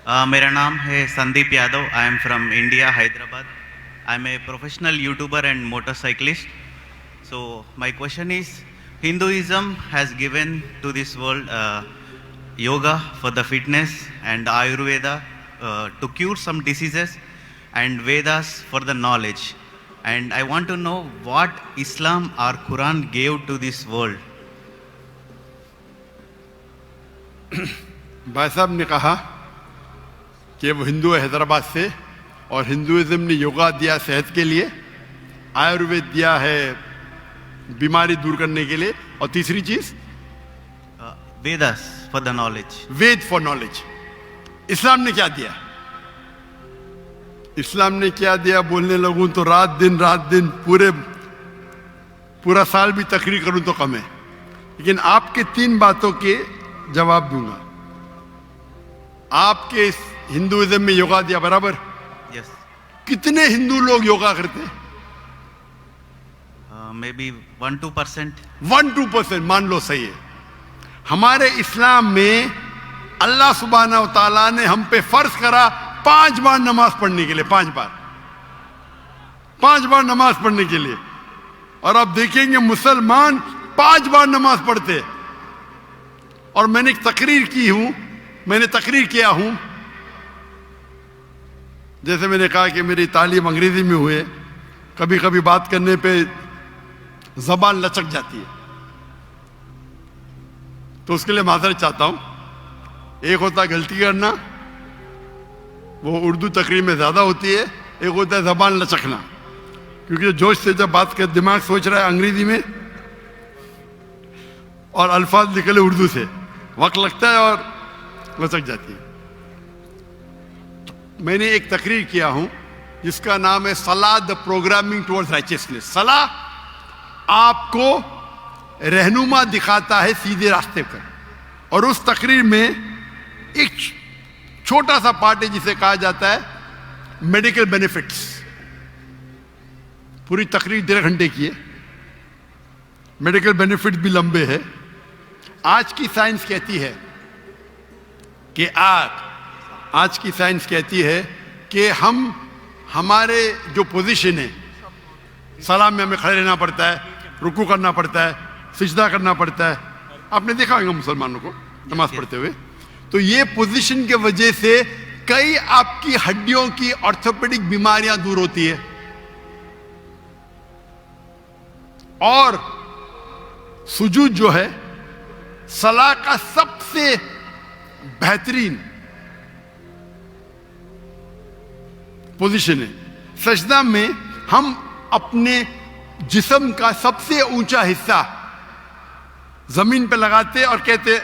मेरा नाम है Sandeep Yadav. I am from India, Hyderabad. I am a professional YouTuber and motorcyclist. So my question is, Hinduism has given to this world yoga for the fitness and Ayurveda to cure some diseases and Vedas for the knowledge. And I want to know what Islam or Quran gave to this world. भाई साहब ने कहा कि वो हिंदू है हैदराबाद से और Hinduism ने योगा दिया सेहत के लिए, आयुर्वेद दिया है बीमारी दूर करने के लिए, और तीसरी चीज Vedas for the knowledge. Veda for knowledge. इस्लाम ने क्या दिया? इस्लाम ने क्या दिया बोलने लगूं तो रात दिन पूरा साल भी तकरीर करूं तो कम है, लेकिन आपके 3 बातों के जवाब दूंगा. आपके हिंदुइज्म में योगा दिया बराबर. Yes. कितने हिंदू लोग योगा करते हैं? Maybe 1-2%. 1-2% मान लो, सही है. हमारे इस्लाम में अल्लाह सुब्हाना व तआला ने हम पे फर्ज करा 5 बार नमाज पढ़ने के लिए. 5 बार नमाज पढ़ने के लिए. और आप देखेंगे मुसलमान 5 बार नमाज पढ़ते हैं. और मैंने तकरीर किया हूं, जैसे मैंने कहा कि मेरी तालीम अंग्रेजी में हुई, कभी कभी बात करने पे जबान लचक जाती है, तो उसके लिए माजरत चाहता हूं. एक होता है गलती करना, वो उर्दू तकरीर में ज्यादा होती है. एक होता है जबान लचकना, क्योंकि जोश से जब बात कर दिमाग सोच रहा है अंग्रेजी में और अल्फाज निकले उर्दू से, वक्त लगता है और लचक जाती है. मैंने एक तकरीर किया हूं जिसका नाम है सलाह द प्रोग्रामिंग टुवर्ड्स राइचियसनेस. सलाह आपको रहनुमा दिखाता है सीधे रास्ते पर. और उस तकरीर में एक छोटा सा पार्ट है जिसे कहा जाता है मेडिकल बेनिफिट्स. पूरी तकरीर 1.5 घंटे की है. मेडिकल बेनिफिट्स भी लंबे हैं. आज की साइंस कहती है कि हमारे जो पोजीशन है, सलाम में हमें खड़े रहना पड़ता है, रुकू करना पड़ता है, सिजदा करना पड़ता है. आपने देखा होगा मुसलमानों को नमाज पढ़ते हुए. तो ये पोजीशन के वजह से कई आपकी हड्डियों की ऑर्थोपेडिक बीमारियां दूर होती है. और सुजूद जो है सलाह का सबसे बेहतरीन पोजीशन है. सजदा में हम अपने जिस्म का सबसे ऊंचा हिस्सा जमीन पे लगाते और कहते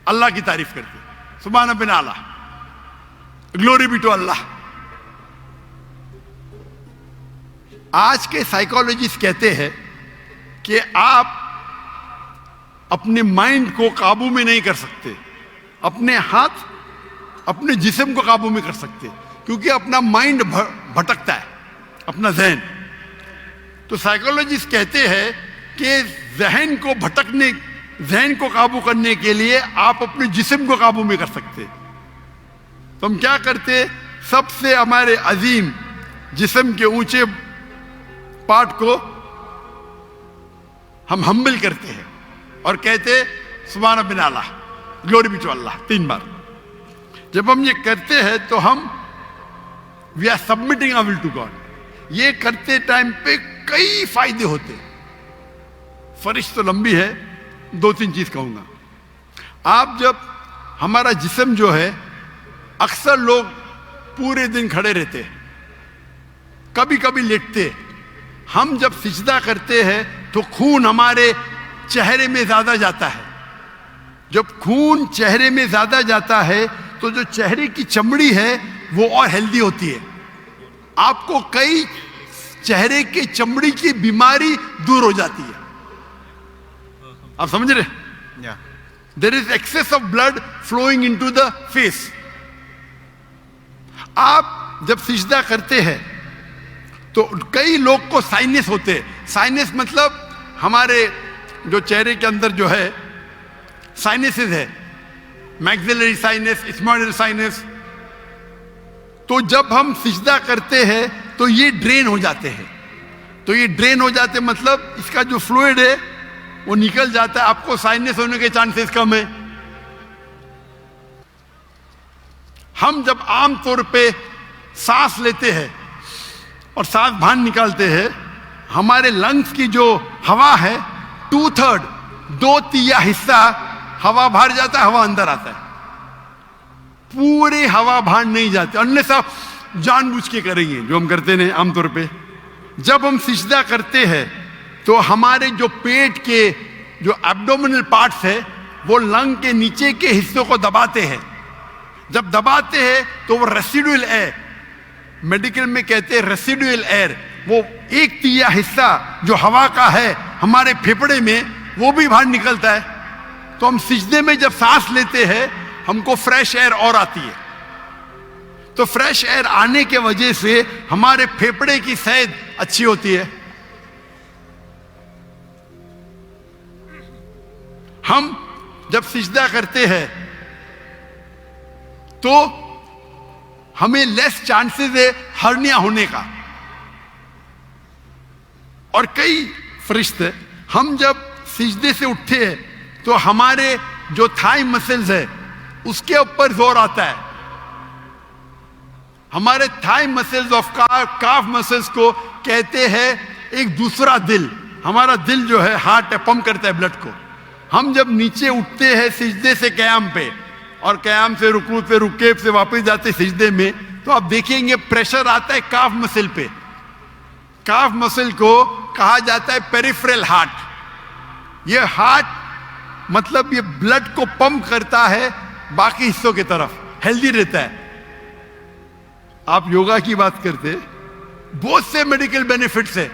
अल्लाह की तारीफ करते, सुभान बिन आला, ग्लोरी बी टू अल्लाह. आज के साइकोलॉजिस्ट कहते हैं कि आप अपने माइंड को काबू में नहीं कर सकते, अपने हाथ अपने जिस्म को काबू में कर सकते, क्योंकि अपना माइंड भटकता है, अपना जहन. तो साइकोलॉजिस्ट कहते हैं कि जहन को काबू करने के लिए आप अपने जिस्म को काबू में कर सकते. तो हम क्या करते, सबसे हमारे अजीम जिस्म के ऊंचे पार्ट को हम हम्बल करते हैं और कहते सुभान बिन आला, ग्लोरी बी टू अल्लाह 3 बार. जब हम ये करते हैं तो हम we are submitting our will to God. ये करते टाइम पे कई फायदे होते. फरिश तो लंबी है, 2-3 चीज कहूंगा. आप जब हमारा जिस्म जो है, अक्सर लोग पूरे दिन खड़े रहते, कभी कभी लेटते. हम जब सिजदा करते हैं तो खून हमारे चेहरे में ज्यादा जाता है. जब खून चेहरे में ज्यादा जाता है तो जो चेहरे की चमड़ी है वो और हेल्दी होती है. आपको कई चेहरे की चमड़ी की बीमारी दूर हो जाती है. आप समझ रहे? There is excess of blood flowing into the face. आप जब सिजदा करते हैं तो कई लोग को साइनस होते हैं. साइनस मतलब हमारे जो चेहरे के अंदर जो है साइनसेस है, मैक्सिलरी साइनस, स्मॉइडल साइनस। तो जब हम सिजदा करते हैं तो ये ड्रेन हो जाते हैं। तो ये ड्रेन हो जाते मतलब इसका जो फ्लूइड है वो निकल जाता है, आपको साइनस होने के चांसेस कम है। हम जब आम तौर पे सांस लेते हैं और सांस बाहर निकालते हैं, हमारे लंग्स की जो हवा है 2/3, 2/3 हिस्सा हवा बाहर जाता है, हवा अंदर आता है। पूरी हवा बाहर नहीं जाती, अन्य सब जानबूझ के करेंगे जो हम करते हैं आमतौर पे। जब हम सिजदा करते हैं तो हमारे जो पेट के जो एब्डोमिनल पार्ट्स है वो लंग के नीचे के हिस्सों को दबाते हैं। जब दबाते हैं तो वो रेसिडुअल एयर, मेडिकल में कहते हैं रेसिडुअल एयर, वो 1/3 हिस्सा जो हवा का है हमारे फेफड़े में वो भी बाहर निकलता है। तो हम सिजदे में जब सांस लेते हैं हमको फ्रेश एयर और आती है। तो फ्रेश एयर आने के वजह से हमारे फेफड़े की सेहत अच्छी होती है। हम जब सिजदा करते हैं तो हमें लेस चांसेस है हर्निया होने का। और कई फरिश्ते, हम जब सिजदे से उठते हैं तो हमारे जो थाई मसल्स है उसके ऊपर जोर आता है। हमारे thigh muscles of calf muscles को कहते हैं एक दूसरा दिल। हमारा दिल जो है हार्ट पंप करता है ब्लड को। हम जब नीचे उठते हैं सिजदे से कयाम पे और कयाम से रुकू पे रुके से वापस जाते सिजदे में, तो आप देखेंगे प्रेशर आता है काफ मसल पे। काफ मसल को कहा जाता है पेरिफेरल हार्ट। ये हार्ट मतलब ये ब्लड को पंप करता है बाकी हिस्सों की तरफ, हेल्दी रहता है। आप योगा की बात करते, बहुत से मेडिकल बेनिफिट्स है,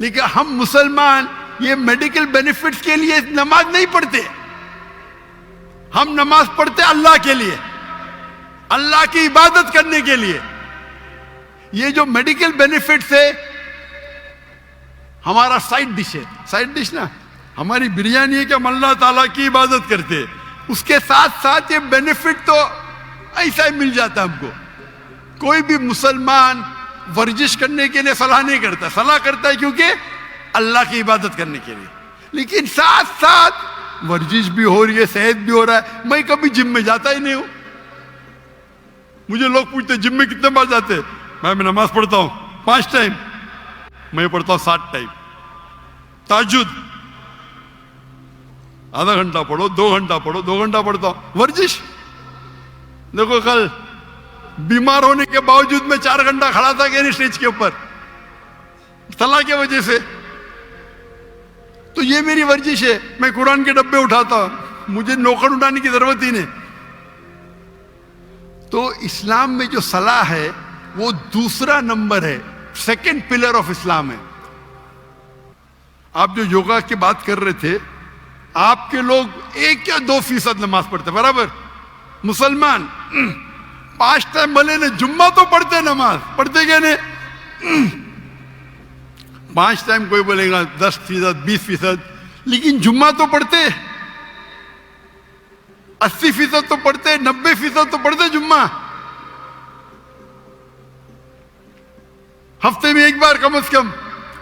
लेकिन हम मुसलमान ये मेडिकल बेनिफिट्स के लिए नमाज नहीं पढ़ते। हम नमाज पढ़ते अल्लाह के लिए, अल्लाह की इबादत करने के लिए। ये जो मेडिकल बेनिफिट्स है हमारा साइड डिश है। साइड डिश ना हमारी बिरयानी है कि हम अल्लाह ताला की इबादत करते हैं, उसके साथ साथ ये बेनिफिट तो ऐसा ही मिल जाता है हमको। कोई भी मुसलमान वर्जिश करने के लिए सलाह नहीं करता, सलाह करता है क्योंकि अल्लाह की इबादत करने के लिए। लेकिन साथ साथ वर्जिश भी हो रही है, सेहत भी हो रहा है। मैं कभी जिम में जाता ही नहीं हूं। मुझे लोग पूछते जिम में कितने बार जाते हैं? मैं नमाज पढ़ता हूं 5 टाइम, मैं पढ़ता हूं 7 टाइम। ताजुद आधा घंटा पढ़ो, 2 घंटा पढ़ो, 2 घंटा पढ़ता हूं। वर्जिश देखो, कल बीमार होने के बावजूद मैं 4 घंटा खड़ा था कि नहीं स्टेज के ऊपर, सलाह की वजह से। तो ये मेरी वर्जिश है। मैं कुरान के डब्बे उठाता हूं, मुझे नौकर उठाने की जरूरत ही नहीं। तो इस्लाम में जो सलाह है वो दूसरा नंबर है, सेकंड पिलर ऑफ इस्लाम है। आप जो योगा की बात कर रहे थे, आपके लोग 1 या 2% नमाज पढ़ते, बराबर। मुसलमान 5 टाइम भले ने जुम्मा तो पढ़ते, नमाज पढ़ते क्या नहीं? 5 टाइम कोई बोलेगा 10%, 20%, लेकिन जुम्मा तो पढ़ते। 80% तो पढ़ते, 90% तो पढ़ते जुम्मा। हफ्ते में 1 बार कम से कम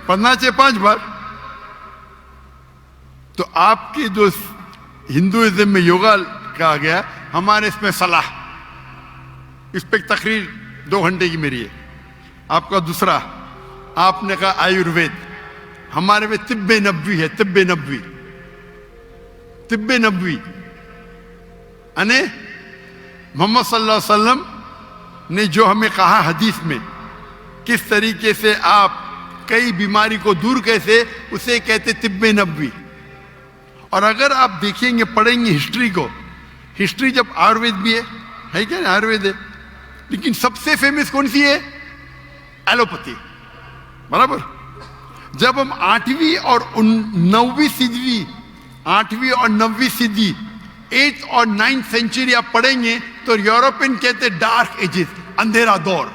पढ़ना चाहिए, 5 बार। तो आपके जो हिंदुइज्म में योगा कहा गया, हमारे इसमें सलाह, इस पे तकरीर 2 घंटे की मेरी है। आपका दूसरा, आपने कहा आयुर्वेद, हमारे में तिब्बे नबवी है। तिब्बे नबवी, तिब्बे नबवी अने मोहम्मद सल्लल्लाहु अलैहि वसल्लम ने जो हमें कहा हदीस में, किस तरीके से आप कई बीमारी को दूर कैसे, उसे कहते तिब्बे नबवी। और अगर आप देखेंगे, पढ़ेंगे हिस्ट्री को, हिस्ट्री जब आयुर्वेद भी है क्या ना, आयुर्वेद है, लेकिन सबसे फेमस कौन सी है? एलोपैथी, बराबर। जब हम 8वीं और 9वीं सदी, 8वीं और 9वीं सदी, 8th और 9th सेंचुरी आप पढ़ेंगे तो यूरोपियन कहते डार्क एजेस, अंधेरा दौर।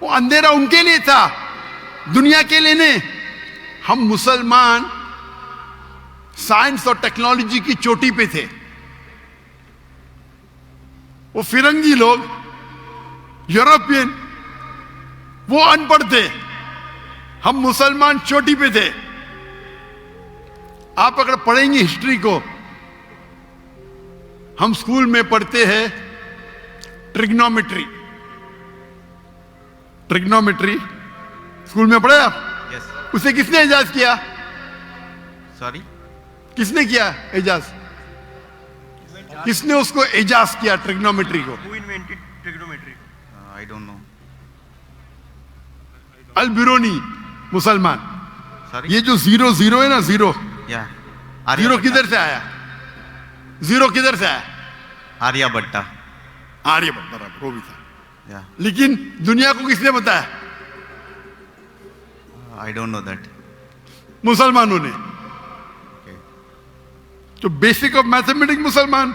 वो अंधेरा उनके लिए था, दुनिया के लिए नहीं। हम मुसलमान साइंस और टेक्नोलॉजी की चोटी पे थे। वो फिरंगी लोग, यूरोपियन, वो अनपढ़ थे, हम मुसलमान चोटी पे थे। आप अगर पढ़ेंगे हिस्ट्री को, हम स्कूल में पढ़ते हैं ट्रिग्नोमेट्री। ट्रिग्नोमेट्री स्कूल में पढ़े आप? Yes. उसे किसने इजाज किया? Sorry? किसने किया इजाज? किसने उसको इजाज किया ट्रिग्नोमेट्री को? Who invented trigonometry? I don't know. अल बिरूनी, मुसलमान। Sorry? ये जो जीरो जीरो है ना, जीरो Yeah. जीरो किधर से आया? जीरो किधर से आया? आर्यभट्टा। आर्यभट्ट, बराबर, वो भी था। Yeah. लेकिन दुनिया को किसने बताया? I don't know that. मुसलमानों ने। Okay. तो बेसिक ऑफ मैथमेटिक्स मुसलमान,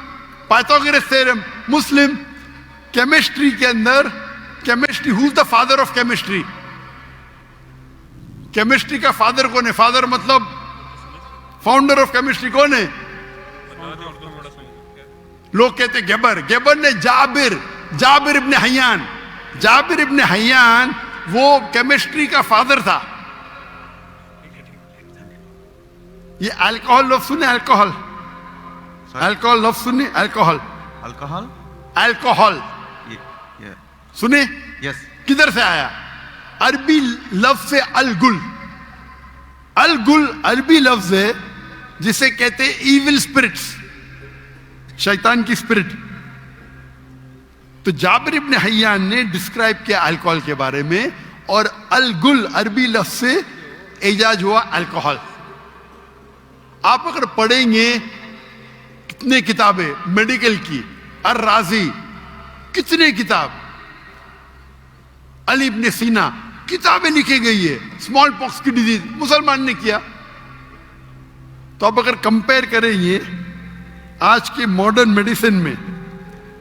पाइथागोरस थ्योरम मुस्लिम, केमिस्ट्री के अंदर chemistry, who is the father of chemistry? Chemistry का फादर कौन है? फादर मतलब फाउंडर ऑफ केमिस्ट्री कौन है? लोग कहते गेबर। गेबर ने जाबिर इब्ने हय्यान, जाबिर इब्ने हय्यान वो केमिस्ट्री का फादर था। ये अल्कोहल लफ्ज सुने? अल्कोहल, अल्कोहल लफ्ज सुने? Alcohol, Alcohol? Alcohol Yeah. सुने? Yes. किधर से आया? अरबी लफ्ज से अलगुल। अलगुल अरबी लफ्ज है जिसे कहते इविल स्पिरिट्स, शैतान की स्पिरिट। तो जाबिर इब्ने हय्यान ने डिस्क्राइब किया अल्कोहल के बारे में, और अलगुल अरबी लफ्ज से इजाज हुआ अल्कोहल। आप अगर पढ़ेंगे कितने किताबें मेडिकल की, अर राजी, कितने किताब, अली इब्ने सीना, किताबें लिखी गई है। स्मॉल पॉक्स की डिजीज मुसलमान ने किया। तो आप अगर कंपेयर करेंगे आज के मॉडर्न मेडिसिन में,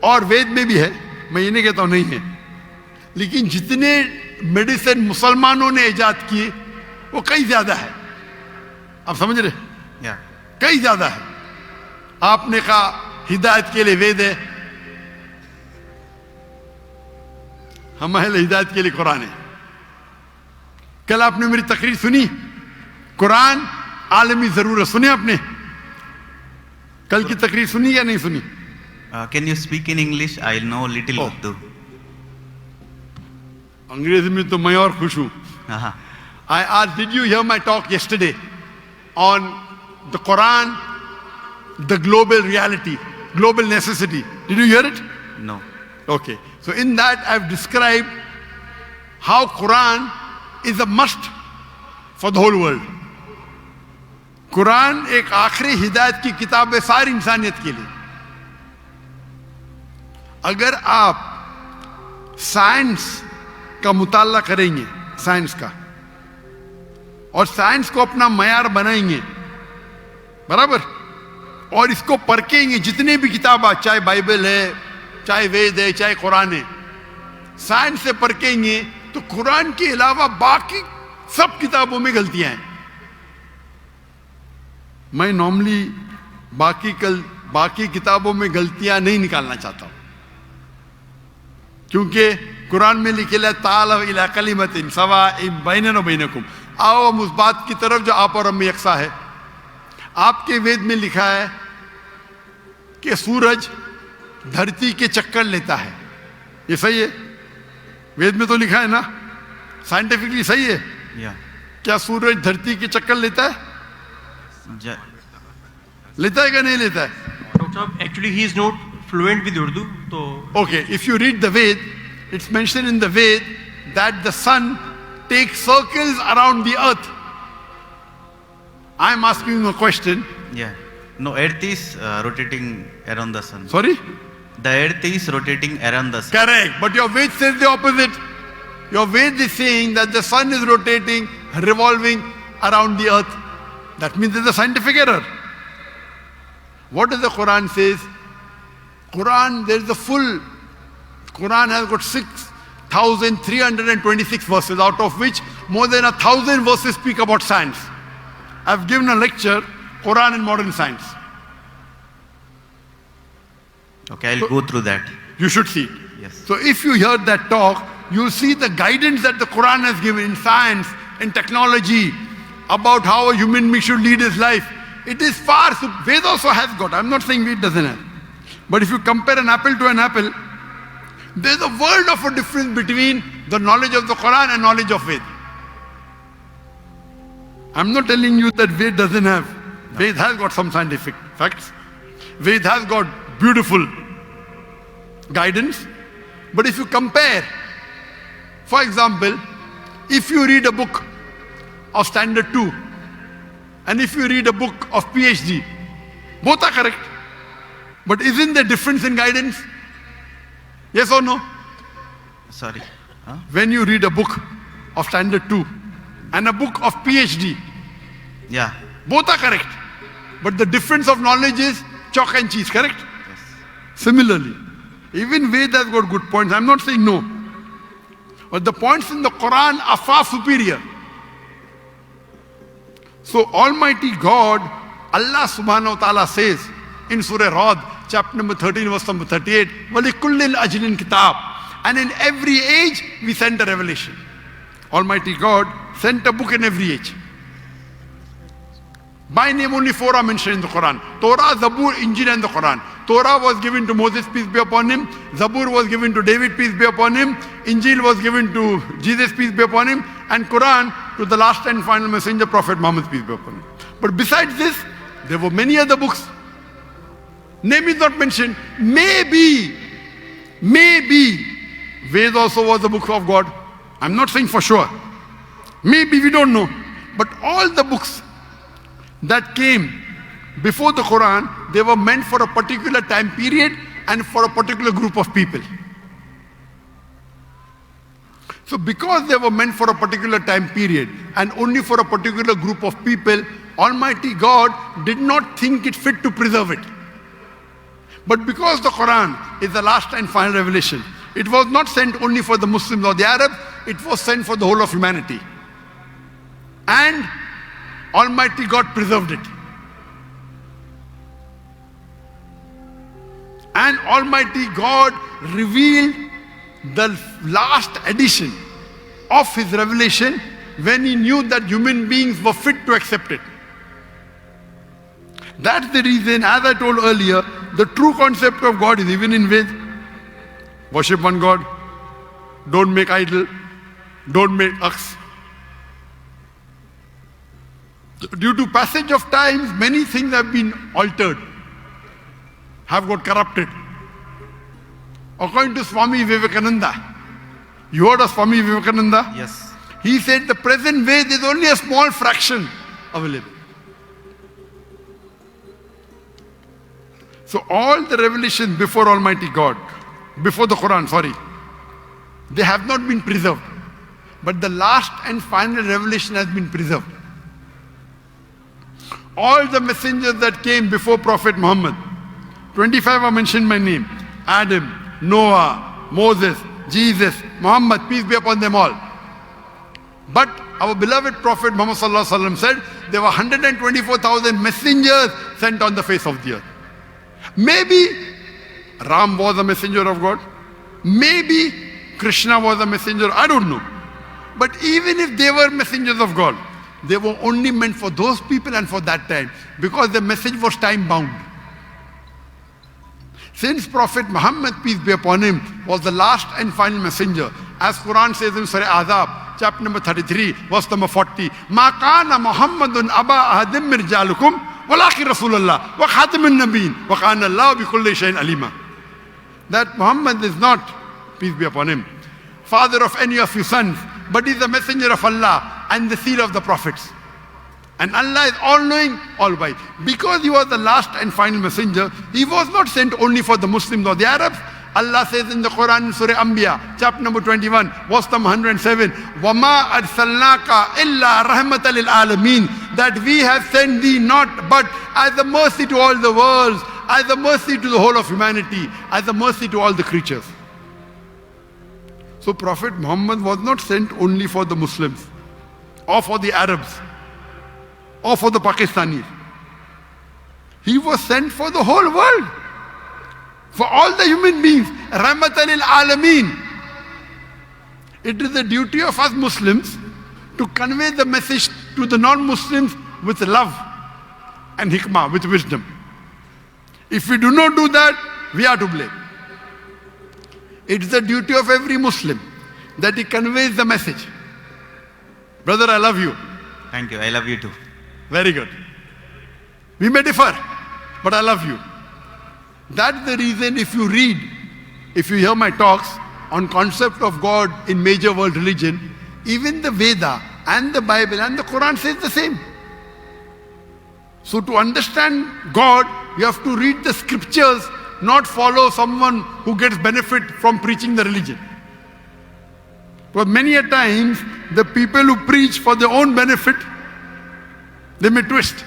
और वेद में भी है, मैं ये नहीं कहता हूं नहीं है, लेकिन जितने मेडिसिन मुसलमानों ने इजाद किए वो कई ज्यादा है। आप समझ रहे? Yeah. कई ज्यादा है। आपने कहा हिदायत के लिए वेद है, हमारे लिए हिदायत के लिए कुरान है। कल आपने मेरी तकरीर सुनी, कुरान आलमी जरूरत, सुने आपने? कल की तकरीर सुनी या नहीं सुनी? Can you speak in English? I know little Oh. Urdu. अंग्रेजी में तो मैं और खुश हूं। Uh-huh. I asked, did you hear my talk yesterday on the Quran, the global reality, global necessity? Did you hear it? No. Okay. So in that I've described how Quran is a must for the whole world. Quran एक आखिरी हिदायत की किताब है सारी इंसानियत के लिए। अगर आप साइंस का मुताला करेंगे, साइंस का, और साइंस को अपना मयार बनाएंगे, बराबर, और इसको परखेंगे, जितने भी किताब, चाहे बाइबल है, चाहे वेद है, चाहे कुरान है, साइंस से परखेंगे तो कुरान के अलावा बाकी सब किताबों में गलतियां हैं। मैं नॉर्मली बाकी किताबों में गलतियां नहीं निकालना चाहता हूं, क्योंकि कुरान में लिखे ताल इला कलिमतिन सवाइन बैनना व बैनकुम, आओ हम उस बात की तरफ जो आप और हम में यकसा है। आपके वेद में लिखा है कि सूरज धरती के चक्कर लेता है, ये सही है? वेद में तो लिखा है ना, साइंटिफिकली सही है? Yeah. क्या सूरज धरती के चक्कर लेता है? Ja- लेता है क्या नहीं लेता है? Dr. Saab, actually he is not fluent with Urdu, so Okay, if you read the Ved, it's mentioned in the Ved that the sun takes circles around the earth. I'm asking you a question. Yeah. No, Earth is rotating around the sun. Sorry? The Earth is rotating around the sun. Correct. But your Ved says the opposite. Your Ved is saying that the sun is rotating, revolving around the earth. That means there's a scientific error. What does the Quran says? Quran, there is a full, Quran has got 6,326 verses, out of which more than 1,000 verses speak about science. I've given a lecture, Quran and modern science. Okay, I'll go through that. You should see it. Yes. So if you hear that talk, you'll see the guidance that the Quran has given in science, in technology, about how a human being should lead his life. It is far, Ved also has got. I'm not saying Ved doesn't have. But if you compare an apple to an apple, there's a world of a difference between the knowledge of the Quran and knowledge of Ved. I'm not telling you that Ved doesn't have. Ved has got some scientific facts. Ved has got beautiful guidance. But if you compare, for example, if you read a book of standard 2 and if you read a book of PhD, both are correct. But isn't there difference in guidance? Yes or no? Sorry. Huh? When you read a book of standard 2 and a book of PhD, Yeah. both are correct. But the difference of knowledge is chalk and cheese, correct? Yes. Similarly, even Ved has got good points. I'm not saying no. But the points in the Quran are far superior. So Almighty God, Allah subhanahu wa ta'ala says in Surah Rad, chapter number 13, verse number 38, وَلِكُلِّ الْأَجْلٍ kitab. And in every age, we sent a revelation. Almighty God sent a book in every age. By name only 4 are mentioned in the Quran. Torah, Zabur, Injil and the Quran. Torah was given to Moses, peace be upon him. Zabur was given to David, peace be upon him. Injil was given to Jesus, peace be upon him. And Quran to the last and final messenger, Prophet Muhammad, peace be upon him. But besides this, there were many other books. Name is not mentioned. Maybe, Ved also was the book of God. I'm not saying for sure. Maybe, we don't know. But all the books that came before the Quran, they were meant for a particular time period and for a particular group of people. So because they were meant for a particular time period and only for a particular group of people, Almighty God did not think it fit to preserve it. But because the Quran is the last and final revelation, it was not sent only for the Muslims or the Arabs, it was sent for the whole of humanity. And Almighty God preserved it. And Almighty God revealed the last edition of His revelation when He knew that human beings were fit to accept it. That's the reason, as I told earlier, the true concept of God is even in Ved. Worship one God, don't make idol, don't make ox. Due to passage of times, many things have been altered, have got corrupted. According to Swami Vivekananda, you heard of Swami Vivekananda? Yes. He said the present way there is only a small fraction available. So all the revelations before Almighty God, before the Quran, they have not been preserved. But the last and final revelation has been preserved. All the messengers that came before Prophet Muhammad, 25 are mentioned by name. Adam, Noah, Moses, Jesus, Muhammad, peace be upon them all. But our beloved Prophet Muhammad sallallahu alaihi wasallam said there were 124,000 messengers sent on the face of the earth. Maybe Ram was a messenger of God. Maybe Krishna was a messenger. I don't know. But even if they were messengers of God, they were only meant for those people and for that time, because the message was time bound. Since Prophet Muhammad, peace be upon him, was the last and final messenger, as Quran says in Surah Azab, chapter number 33, verse number 40, مَا كَانَ مُحَمَّدٌ أَبَا أَحَدٍ مِّن رِجَالِكُمْ وَلَٰكِنْ رَسُولَ اللَّهِ وَخَاتَمَ النَّبِيِّينَ وَكَانَ اللَّهُ بِكُلِّ شَيْءٍ عَلِيمًا. That Muhammad is not, peace be upon him, father of any of your sons, but he is the messenger of Allah and the seal of the prophets. And Allah is all-knowing, all-wise. Because he was the last and final messenger, he was not sent only for the Muslims or the Arabs. Allah says in the Quran in Surah Anbiya, chapter number 21, verse number 107, وَمَا أَرْسَلْنَاكَ إِلَّا رَحْمَةً لِلْعَالَمِينَ. That we have sent thee not but as a mercy to all the worlds, as a mercy to the whole of humanity, as a mercy to all the creatures. So Prophet Muhammad was not sent only for the Muslims, or for the Arabs, or for the Pakistanis. He was sent for the whole world, for all the human beings. rahmatan lil alameen. It is the duty of us Muslims to convey the message to the non-Muslims with love and hikmah, with wisdom. If we do not do that, we are to blame. It is the duty of every Muslim that he conveys the message. Brother, I love you. Thank you. I love you too. Very good. We may differ, but I love you. That's the reason if you hear my talks on concept of God in major world religion, even the Veda and the Bible and the Quran says the same. So to understand God, you have to read the scriptures, not follow someone who gets benefit from preaching the religion. But many a times, the people who preach for their own benefit, they may twist.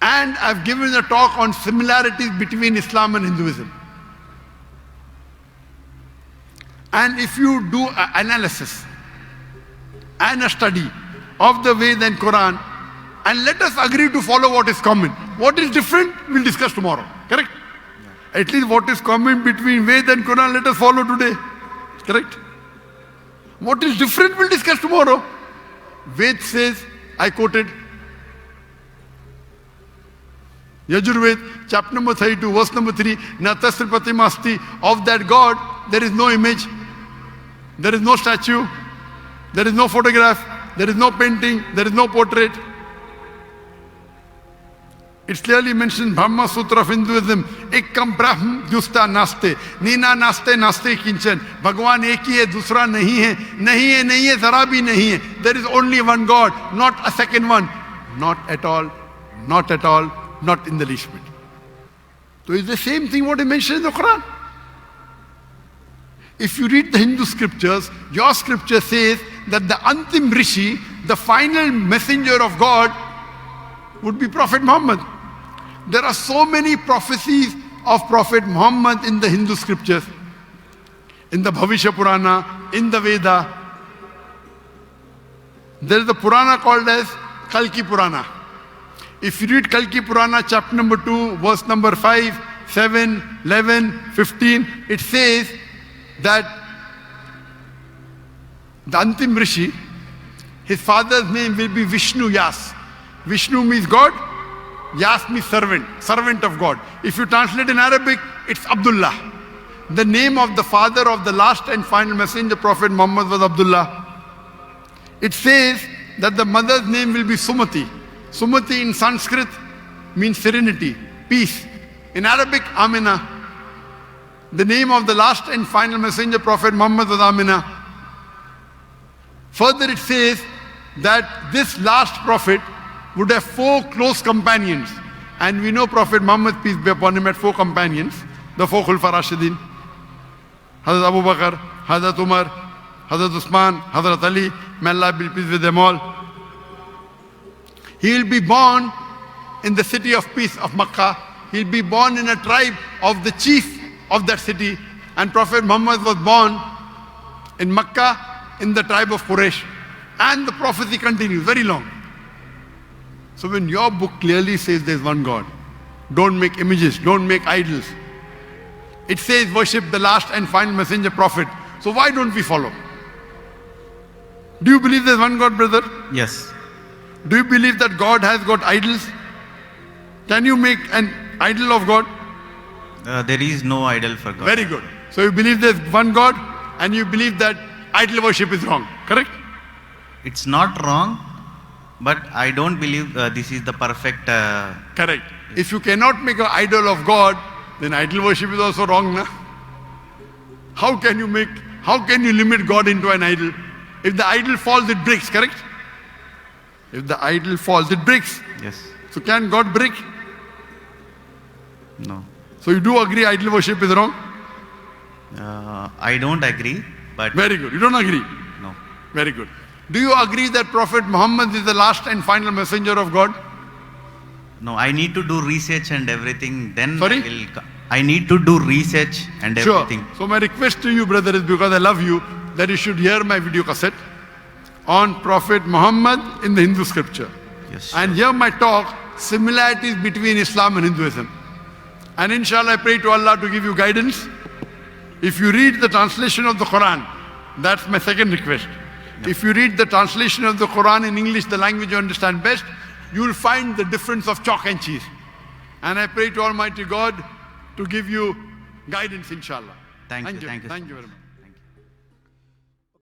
And I've given a talk on similarities between Islam and Hinduism. And if you do an analysis and a study of the Veda and Quran, and let us agree to follow what is common. What is different, we'll discuss tomorrow. Correct? Yeah. At least what is common between Veda and Quran, let us follow today. Correct? What is different, we'll discuss tomorrow. Ved says, I quoted, Yajurved, chapter number 32, verse number 3, Natasri Pratimasti, of that God, there is no image, there is no statue, there is no photograph, there is no painting, there is no portrait. It's clearly mentioned, Brahma Sutra of Hinduism, Ekkam Brahm Justa Naste, Nina Naste Naste Kinchan, Bhagwan ek hi hai, dusra nahi hai, zara bhi nahi hai. There is only one God, not a second one. Not at all, not at all, not in the least bit. So it's the same thing what I mentioned in the Quran. If you read the Hindu scriptures, your scripture says that the Antim Rishi, the final messenger of God, would be Prophet Muhammad. There are so many prophecies of Prophet Muhammad in the Hindu scriptures, in the Bhavishya Purana, in the Veda. There is a Purana called as Kalki Purana. If you read Kalki Purana, chapter number 2, verse number 5, 7, 11, 15, it says that the Antim Rishi, his father's name will be Vishnu Yas. Vishnu means God, Yas means servant, servant of God. If you translate in Arabic, it's Abdullah. The name of the father of the last and final messenger, Prophet Muhammad, was Abdullah. It says that the mother's name will be Sumati. Sumati in Sanskrit means serenity, peace. In Arabic, Amina. The name of the last and final messenger, Prophet Muhammad, was Amina. Further it says that this last prophet would have 4 close companions. And we know Prophet Muhammad, peace be upon him, had 4 companions. The 4 Khulfa Rashidin. Hazrat Abu Bakr, Hazrat Umar, Hazrat Usman, Hazrat Ali. May Allah be pleased with them all. He will be born in the city of peace of Makkah. He will be born in a tribe of the chief of that city. And Prophet Muhammad was born in Makkah in the tribe of Quraysh. And the prophecy continues, very long. So when your book clearly says there's one God, don't make images, don't make idols. It says worship the last and final messenger prophet. So why don't we follow? Do you believe there's one God, brother? Yes. Do you believe that God has got idols? Can you make an idol of God? There is no idol for God. Very good. So you believe there's one God and you believe that idol worship is wrong, correct? It's not wrong, but I don't believe this is the perfect... Correct. If you cannot make an idol of God, then idol worship is also wrong, na? How can you limit God into an idol? If the idol falls, it breaks, correct? If the idol falls, it breaks. Yes. So can God break? No. So you do agree idol worship is wrong? I don't agree, but... Very good. You don't agree? No. Very good. Do you agree that Prophet Muhammad is the last and final messenger of God? No, I need to do research and everything, then Sorry? I need to do research and everything. So my request to you, brother, is because I love you, that you should hear my video cassette on Prophet Muhammad in the Hindu scripture. Yes. And hear my talk, similarities between Islam and Hinduism. And inshallah, I pray to Allah to give you guidance. If you read the translation of the Quran, that's my second request. If you read the translation of the Quran in English, the language you understand best, you will find the difference of chalk and cheese. And I pray to Almighty God to give you guidance, inshallah. Thank you. Thank you very much.